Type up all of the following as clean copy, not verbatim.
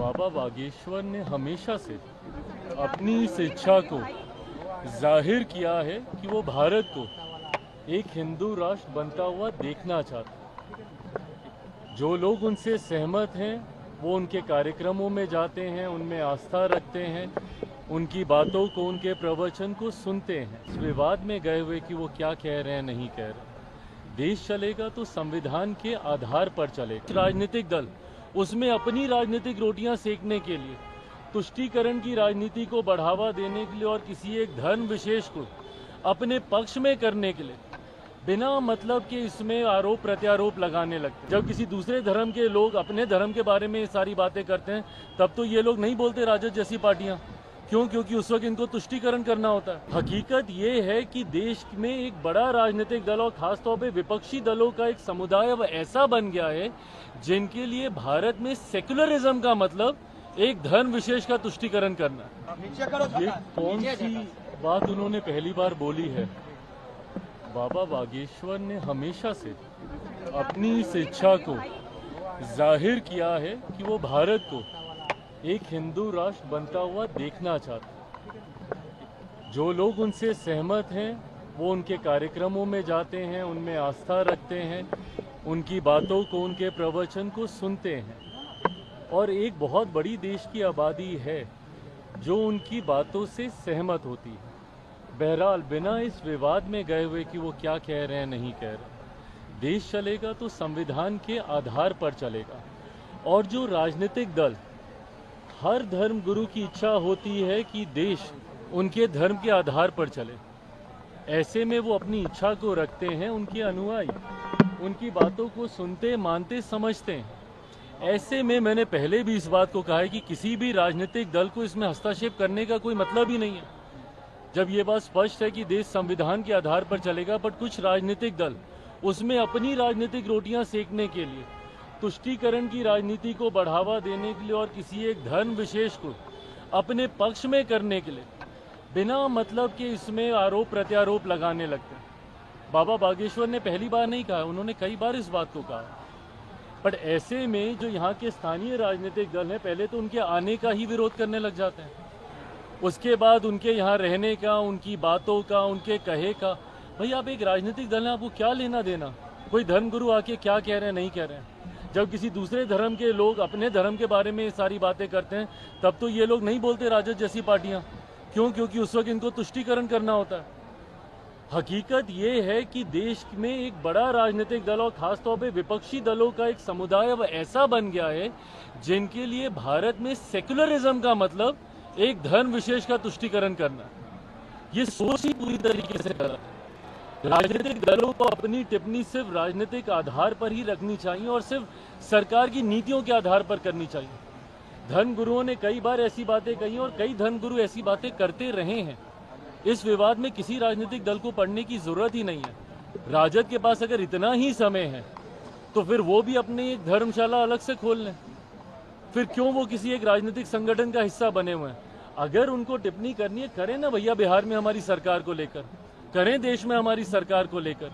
बाबा बागेश्वर ने हमेशा से अपनी इस इच्छा को जाहिर किया है कि वो भारत को एक हिंदू राष्ट्र बनता हुआ देखना चाहते। जो लोग उनसे सहमत हैं वो उनके कार्यक्रमों में जाते हैं, उनमें आस्था रखते हैं, उनकी बातों को, उनके प्रवचन को सुनते हैं। इस विवाद में गए हुए कि वो क्या कह रहे हैं, नहीं कह रहे। देश चलेगा तो संविधान के आधार पर चलेगा। राजनीतिक दल उसमें अपनी राजनीतिक रोटियां सेकने के लिए, तुष्टीकरण की राजनीति को बढ़ावा देने के लिए और किसी एक धर्म विशेष को अपने पक्ष में करने के लिए बिना मतलब के इसमें आरोप प्रत्यारोप लगाने लगते। जब किसी दूसरे धर्म के लोग अपने धर्म के बारे में सारी बातें करते हैं तब तो ये लोग नहीं बोलते राजद जैसी पार्टियां। क्यों? क्योंकि उस वक्त इनको तुष्टीकरण करना होता है। हकीकत ये है कि देश में एक बड़ा राजनीतिक दल और खासतौर पे विपक्षी दलों का एक समुदाय अब ऐसा बन गया है जिनके लिए भारत में सेक्युलरिज्म का मतलब एक धर्म विशेष का तुष्टीकरण करना। ये कौन सी बात उन्होंने पहली बार बोली है? बाबा बागेश्वर ने हमेशा से अपनी इस इच्छा को जाहिर किया है कि वो भारत को एक हिंदू राष्ट्र बनता हुआ देखना चाहते। जो लोग उनसे सहमत हैं वो उनके कार्यक्रमों में जाते हैं, उनमें आस्था रखते हैं, उनकी बातों को, उनके प्रवचन को सुनते हैं। और एक बहुत बड़ी देश की आबादी है जो उनकी बातों से सहमत होती है। बहरहाल बिना इस विवाद में गए हुए कि वो क्या कह रहे हैं, नहीं कह रहे। देश चलेगा तो संविधान के आधार पर चलेगा। और जो राजनीतिक दल, हर धर्म गुरु की इच्छा होती है कि देश उनके धर्म के आधार पर चले। ऐसे में वो अपनी इच्छा को रखते हैं, उनके अनुयायी उनकी बातों को सुनते, मानते, समझते हैं। ऐसे में मैंने पहले भी इस बात को कहा है कि किसी भी राजनीतिक दल को इसमें हस्तक्षेप करने का कोई मतलब ही नहीं है। जब ये बात स्पष्ट है कि देश संविधान के आधार पर चलेगा, बट कुछ राजनीतिक दल उसमें अपनी राजनीतिक रोटियां सेकने के लिए, तुष्टीकरण की राजनीति को बढ़ावा देने के लिए और किसी एक धर्म विशेष को अपने पक्ष में करने के लिए बिना मतलब के इसमें आरोप प्रत्यारोप लगाने लगते हैं। बाबा बागेश्वर ने पहली बार नहीं कहा, उन्होंने कई बार इस बात को कहा। बट ऐसे में जो यहाँ के स्थानीय राजनीतिक दल हैं, पहले तो उनके आने का ही विरोध करने लग जाते हैं, उसके बाद उनके यहाँ रहने का, उनकी बातों का, उनके कहे का। भाई आप एक राजनीतिक दल हैं, आपको क्या लेना देना कोई धर्मगुरु आके क्या कह रहे हैं, नहीं कह रहे हैं। जब किसी दूसरे धर्म के लोग अपने धर्म के बारे में सारी बातें करते हैं तब तो ये लोग नहीं बोलते राजद जैसी पार्टियां। क्यों? क्योंकि उस वक्त इनको तुष्टीकरण करना होता है। हकीकत ये है कि देश में एक बड़ा राजनीतिक दल और खासतौर पे विपक्षी दलों का एक समुदाय अब ऐसा बन गया है जिनके लिए भारत में सेक्युलरिज्म का मतलब एक धर्म विशेष का तुष्टीकरण करना। ये सोच ही पूरी तरीके से गलत है। राजनीतिक दलों को अपनी टिप्पणी सिर्फ राजनीतिक आधार पर ही रखनी चाहिए और सिर्फ सरकार की नीतियों के आधार पर करनी चाहिए। धर्मगुरुओं ने कई बार ऐसी बातें कही और कई धर्मगुरु ऐसी बातें करते रहे हैं। इस विवाद में किसी राजनीतिक दल को पढ़ने की जरूरत ही नहीं है। राजद के पास अगर इतना ही समय है तो फिर वो भी अपनी एक धर्मशाला अलग से खोल लें। फिर क्यों वो किसी एक राजनीतिक संगठन का हिस्सा बने हुए हैं? अगर उनको टिप्पणी करनी है, करें ना भैया, बिहार में हमारी सरकार को लेकर, करें देश में हमारी सरकार को लेकर।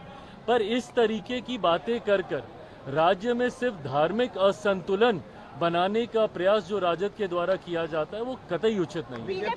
पर इस तरीके की बातें कर कर राज्य में सिर्फ धार्मिक असंतुलन बनाने का प्रयास जो राजद के द्वारा किया जाता है वो कतई उचित नहीं है।